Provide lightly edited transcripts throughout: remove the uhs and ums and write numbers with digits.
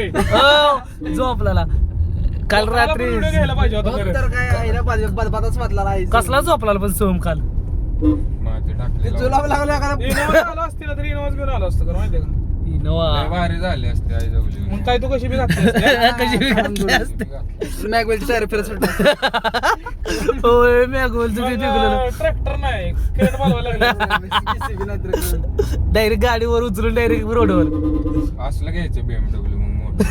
होय झोपला काल रात्री व्हिडिओ घ्यायला पाहिजे होता खरं. तर काय आहे ना बदबातच वाटला नाही. कसला झोपला पण सोम काल माती ते टाकली जुलाब लागला का इनोवा आला असती ना तरी इनोवाच घेऊन आलो असतो माहितीये का इनोवा भारी झाली असते आई जवळ मग काय तू कशी बी घातली असती? कशी बी घातली असते. मॅगवेलची टायर फिरत सुटला. होय मी बोलतो ते तिकडं ट्रॅक्टर नाही क्रेन बोलवायला लागला डायरेक्ट गाडीवर उचलून डायरेक्ट रोडवर असलं घ्यायचं BMW मग मोठं.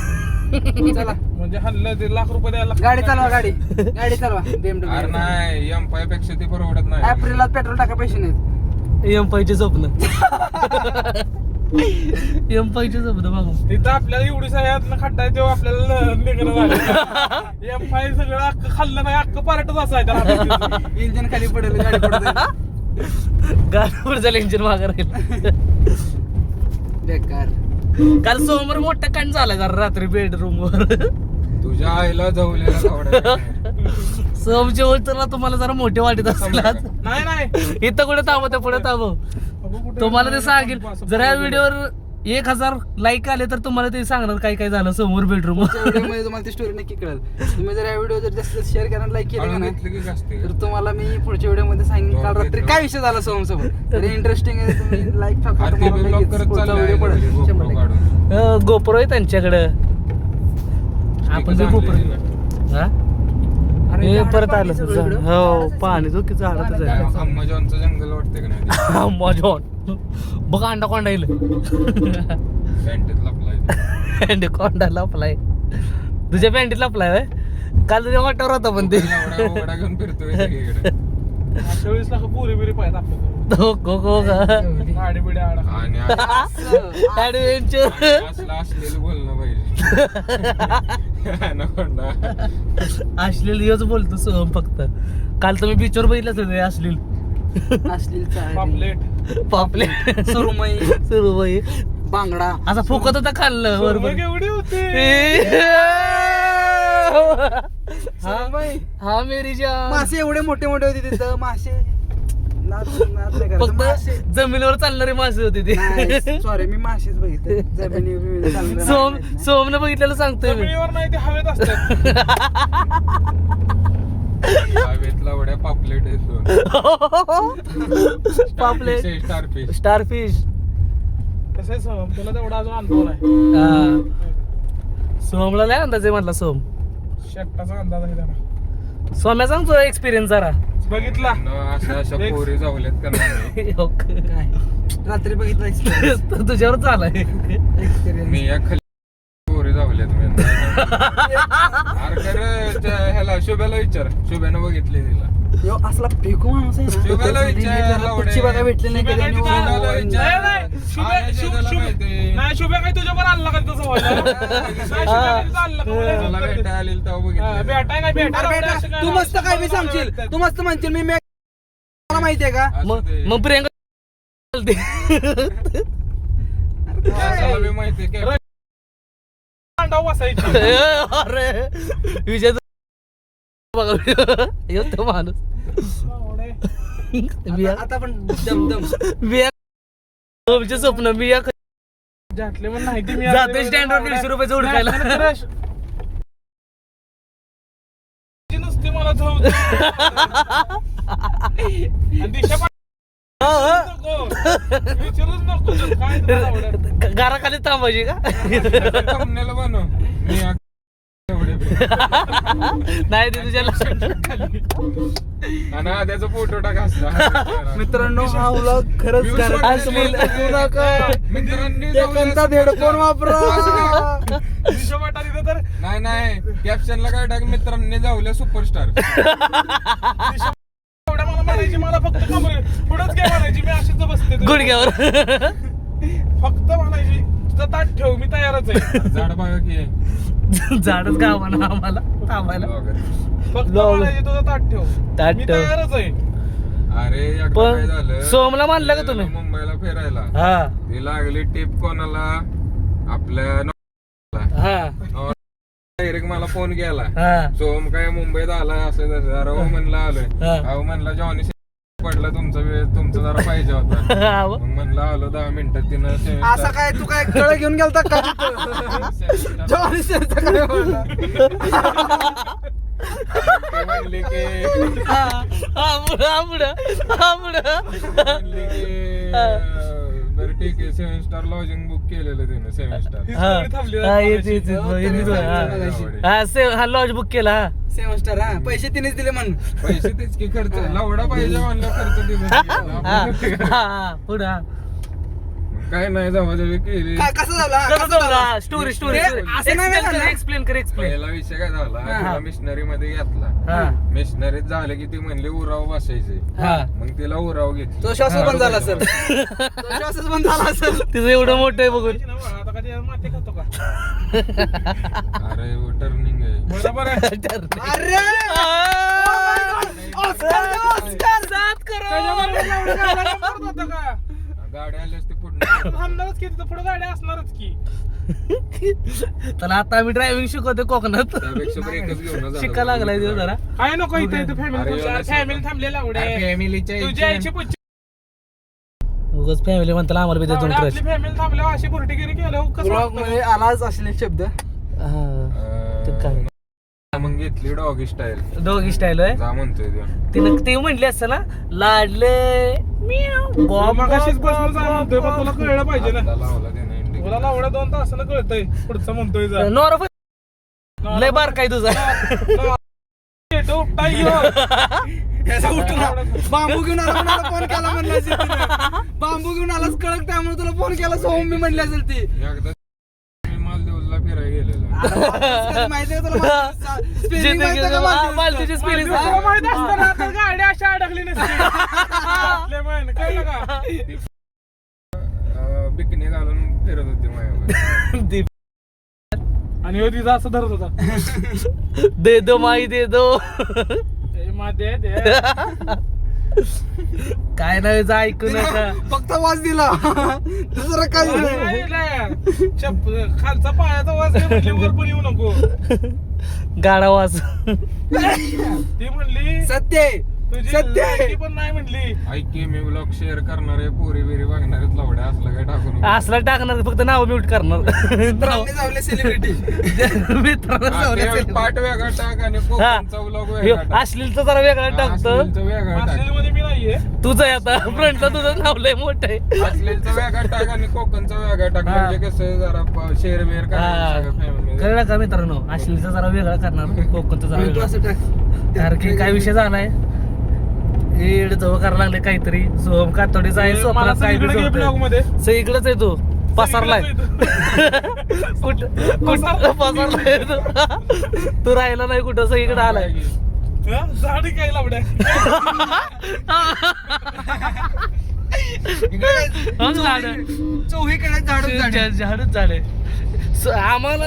चला म्हणजे हल्लं ते लाख रुपये द्यायला लागतात. गाडी चालवा गाडी चालवा अरे BMW. नाही M5 पेक्षा ती परवडत नाही. एप्रिलला पेट्रोल टाका पैसे नाहीत. एम5चे स्वप्न एम5चे स्वप्न बघा तिथं आपल्याला एवढी सह्यातनं खड्डा आहे तेव्हा आपल्याला निघणं झालं एम5 सगळं अख्खं खाल्लं नाही अख्खं पार्टच असायचं इंजिन खाली पडेल गाडी पडत गाडीवर झालं इंजिन मागं राहील बेकार. काल समोर मोठा कांड झाला जरा रात्री बेडरूम वर तुझ्या आईला जवळेला समचे तर तुम्हाला जरा मोठे वाटत असला नाही नाही इथं कुठे थांबव पुढे थांबव तुम्हाला ते सांगेल जर या व्हिडिओवर 1000 लाईक आले तर तुम्हाला ते सांगणार काय काय झालं समोर बेडरूम व्हिडिओमध्ये तुम्हाला ती स्टोरी नक्की कळेल. तुम्ही जर या व्हिडिओ जर जास्त शेअर करा लाईक केलं ना तर तुम्हाला मी पुढच्या व्हिडिओ मध्ये सांगेन काल रात्री काय विषय झाला सोहम सोबत तरी इंटरेस्टिंग आहे. तुम्ही लाईक टाका व्हिडिओ पडेल. गोप्रो आहे त्यांच्याकडं आपण ते गोप्रो हा हे परत आलं हो पाणी जो की झाडातच आहे अम्माजॉनचं जंगल वाटतंय का नाही मॉजॉन बघा अंडा कोंडा येईल पॅन्टीत लपलाय कोंडा लपलाय तुझ्या पॅन्टीत लपलाय व्हय? काल तुझ्या वाटावर होता पण ते ओढा घेऊन फिरतोय सगळीकडे. 28 लाख पुरी बिरी पाहिजे आपल्याकडे हो गो गाडी बिडी आडा आणि ऍडव्हेंचर असलं असलेलं बोलणं पाहिजे अश्लील योच बोलतो सोहम फक्त काल तुम्ही बीचवर बघितलं सगळे अश्लील पापलेट पापलेट सुरुमई बांगडा असा फुकत होता खाल्लं बरोबर एवढी होते हा मेरी जान मासे एवढे मोठे मोठे होते तिथं मासे नाही करायचं. फक्त जमिनीवर चालणारे मासे होते ते सॉरी मी मासेच बघितले जमिनीवर चालणारे मासे. सोमनं बघितलेलं सांगतोय मी जमिनीवर नाही ते हवेत असतात हवेत लावड्या पापलेट येतो पापलेट स्टारफिश स्टारफिश कसं आहे सोहम तुला तेवढा अजून अनुभव नाही सोमला लय अंदाज आहे म्हटला सोम शेकटाचा अंदाज आहे त्याला सोम्या सांगतो एक्सपिरियन्स जरा बघितला अशा पोरी जावल्यात का नाही काय रात्री बघितलं एक्सपिरियन्स तर तुझ्यावर चालाय मी या खाली पोरी जावल्यात मी अरे खरं ह्याला शुभ्याला विचार शुभ्यानं बघितली तिला यो असला फेकू माणूस आहे ना. शुभ्याला विचार पुढची बघा भेटली नाही कधी आणि शुभ्याला विचार. नाही शुभ्या काय तुझ्या पण आणला का तसं व्हायला मला भेटायला आलेली तेव्हा बघितलं भेटाय काय अरे बेटा, तू मस्त काय बी सांगशील तू मस्त म्हणशील मी मला माहितीये का मग प्रियंका चालते त्याला बी माहितीये काय अंडाव बसायची अरे विजय बघा येतो माणूस बिया आता पण दम बिया सोमचे स्वप्न बिया झाटले पण नाही ती मी जाते स्टँडवर 150 रुपयाचं उडकायला नुसती मला जाऊ दिशा विचारूच नको काय तुला आवडेल. घराखाली थांबायची का thumbnail बनव मी एवढे नाही ते तुझ्या आणि आद्याचा फोटो टाका असला मित्रांनो हा व्लॉग खरंच करा अश्लील मित्रांनी एकांता हेडफोन वापरा दिशा वाटा तिथं तर नाही कॅप्शनला काय टाक मित्रांनी जाऊल्या सुपरस्टार एवढ्या मला म्हणायची मला फक्त कमरे पुढंच काय म्हणायची मी अशीच बसते गुडघ्यावर फक्त म्हणायची तुझं ताट ठेव मी तयारच आहे झाड बघा की झाडच गावाना आम्हाला थांबायला फक्त लॉग. म्हणायची तुझं ताट ठेव ताट मी ठेव. तयारच आहे अरे एकदा पण काय झालं सोमला मानलं का तुम्ही? मुंबईला फिरायला हा ती लागली टिप कोणाला आपल्या हा डायरेक्ट मला फोन केला हा सोम काय मुंबईत आला असं तसं अरे हो म्हणलं आलोय हा. अहो म्हणला जॉनी पडला तुमचा वेळ तुमचा जरा पाहिजे होता मग म्हणलं आलो 10 मिनिटात तिनं असा काय तू काय कळ घेऊन गेलता का मिस्टरचा काय बोलला? ते म्हणले की म्हणले की बरं ठीक आहे 7 स्टार लॉजिंग बुक केलेलं त्यानं 7 स्टार ही सगळी थांबली हा लॉज बुक केला हा 7 स्टार हा पैसे तिनेच दिले म्हणून. पैसे तेच की खर्च लावडा पाहिजे म्हणलं खर्च दिला पुढे काय नाही जवळ केली. काय कसं झालं? स्टोरी असं नाही झालं. एक्सप्लेन कर एक्सप्लेन पहिला विषय काय झाला तिला मिशनरी मध्ये घेतला. हा मिशनरीत झालं की ती म्हणली उराव बसायचे. हा मग तिला उराव घेतली. तो श्वासच बंद झाला सर. तो श्वासच बंद झाला असेल. तिचं एवढं मोठं आहे बघून आता कधी माती खातो का अरे टर्निंग आहे. बरोबर आहे अरे त्याच्याबरोबर एवढं गाड्या करत होता का? गाडी आली असते पुढे थांबणारच की तिथं पुढे गाड्या असणारच की. तर आता आम्ही ड्रायव्हिंग शिकवतो कोकणात त्यापेक्षा ब्रेकच घेऊन शिका लागलाय देव जरा काय नको इथे अरे फॅमिली फॅमिली थांबलेला एवढे फॅमिलीच्या तुझ्या आईची पुच्ची उगाच फॅमिली म्हणताना आम्हाला बी देतो आपली ट्रस्ट फॅमिली थांबल्यावर अशी बुरटीगिरी केलं कसं ब्लॉग मध्ये आलाच असले शब्द. मग घेतली डॉगी स्टाईल दोघी स्टाईल आहे जा म्हणतोय त्यो. तिनं ते म्हणली असतं ना लाडले वाव, मगाशीच बसून जा म्हणतोय पण तुला कळलं पाहिजे ना. आता लावला त्याने इंडिकेटर. तुला लावड्या 2 तासानं कळतंय पुढचं म्हणतोय जा. नॉर्फ लय बार काय तुझा तो टाई घेऊ. याचा उठून बांबू घेऊन आला म्हणून फोन केला म्हणलं असेल तिने. बांबू घेऊन आलाच कळक त्यामुळे तुला फोन केला सोहम मी म्हणली असेल ती. एकदा मी मालदीवला फिरायला गेलेलो. माहिती आहे तुला स्पेलिंग माहिती आहे का मालतीची स्पेलिंग तुला माहित असतं ना तर गाडी अशी अडकली नसती. आपल्या माहिती कळलं का? बिकनी घालून फिरत होती माझ्यावर. आणि ह्यो तिचा असं धरत होता दे दो माई दे दो ए, मा दे दे. काय नाही जा ऐकू नका फक्त वाज दिला दुसरं काही नाही. नाही लै. खालचा पायाचा वाज आहे म्हणली, वर पण येऊ नको. गाडा वाज ती म्हणली सत्य आहे. तुझी सत्य आहे. लायकी पण नाही म्हणली. ऐक की मी ब्लॉग शेअर करणारे पोरी बिरी बघणारेत लावड्या असलं काय टाकू नको. असला टाकणार फक्त नाव म्यूट करणार मित्रांनी जावले सेलिब्रिटी. मित्रांना हा, जाऊन त्यावेळी येते. पाठ वेगळा टाक आणि कोकणचा व्लॉग वेगळा ह्यो टाक. अश्लीलचा जरा वेगळा टाकतो अश्लीलचा वेगळा टाक. मार्शलमध्ये मी नाहीये. तुझं आहे आता फ्रंटला तुझं नाव लय मोठं आहे अश्लीलचा वेगळा टाक आणि कोकणचा वेगळा टाक. म्हणजे कसं आहे, जरा शेअर बेअर करायचं फॅमिली. कळलं का मित्रांनो अश्लीलचा जरा वेगळा करणार कोकणचा जरा तू वेगळा असं टाक. कारण की काय विषय झालाय एड जवळ करायला लागले काहीतरी सोहम कातोडीचा आहे मला स्वप्नात काय सगळीकडे घे ब्लॉग मध्ये. सगळीकडेच आहे तो पसरलाय सगळीकडेच कुठं पसरलाय तू राहिला नाही कुठं सगळीकडे आलाय हा? झाडी काय लावड्या. चौहीकडे झाडून झाडे. झाडच झाडे आम्हाला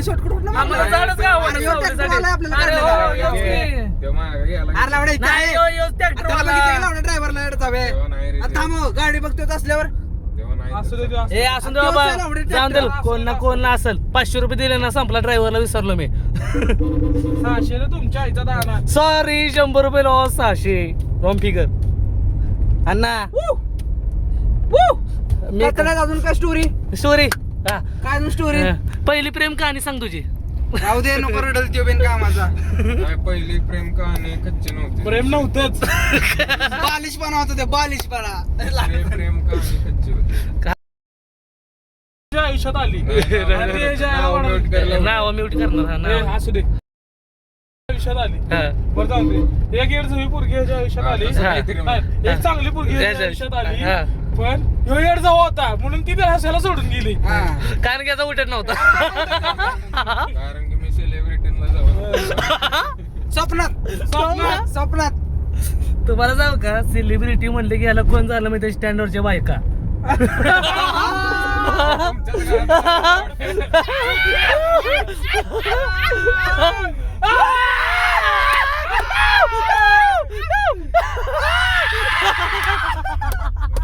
शॉर्टकट कुठं आम्हाला झाडच काय आवडलं सावलीसाठी. अरे हो, योच की. त्यो मागं गेला की- अरे लावडा इथे नाही आहे. हो, योच ट्रॅक्टर त्याला वाला. बघितलं का लावडा ड्रायव्हरला अडचावे. तेव्हा नाही रे आता थांब हो, गाडी बघतोय असल्यावर तेव्हा नाही असू दे, तसं. ते असू दे. ए असून दे बाबा जाऊन दे कोण ना कोण ना असेल 500 रुपये दिले ना संपला ड्रायव्हरला विसरलो मी 600 रे तुमच्या आईचा दाना. सॉरी 100 रुपये लॉस 600 रॉंग फिगर अण्णा मी त्याला अजून काय स्टोरी स्टोरी काय अजून स्टोरी पहिली प्रेम कहाणी सांग तुझी राहू दे नको रडल त्यो बेन कामाचा. नाही, पहिली प्रेम कहाणी कच्ची नव्हती. प्रेम नव्हतंच. बालिशपणा होता ते बालिशपणा. प्रेम कहाणी कच्ची होती. तुझ्या आयुष्यात आली आणि ते ज्या नाव वाढत- note करायला नाव म्यूट करणार हा, ए, नाव. असू दे आयुष्यात आली. हा. बरं जाऊन दे. एक येडझवी पोरगी ह्याच्या आयुष्यात आली. तसं काहीतरी हा, म्हणा. एक चांगली पोरगी ह्याच्या ह्याच्या आयुष्यात आली. हा. पण ह्यो येडझवा होता म्हणून ती त्या हसायला सोडून गेली. हा. कारण की याचा उठत नव्हता कारण की मी सेलिब्रिटीला जाऊन स्वप्नात स्वप्नात तुम्हाला जाऊ का सेलिब्रिटी म्हणले की याला कोण झालं मी त्या स्टँडवरच्या बायका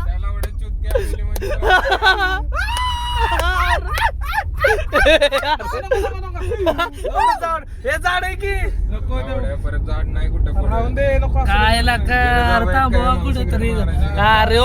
त्याला एवढे चुटके आलेले म्हणजे हे झाड आहे की नको देऊ. एवढ्या परत जाड नाही कुठं राहून दे नको असं. काय लाका थांबवा कुठेतरी अरे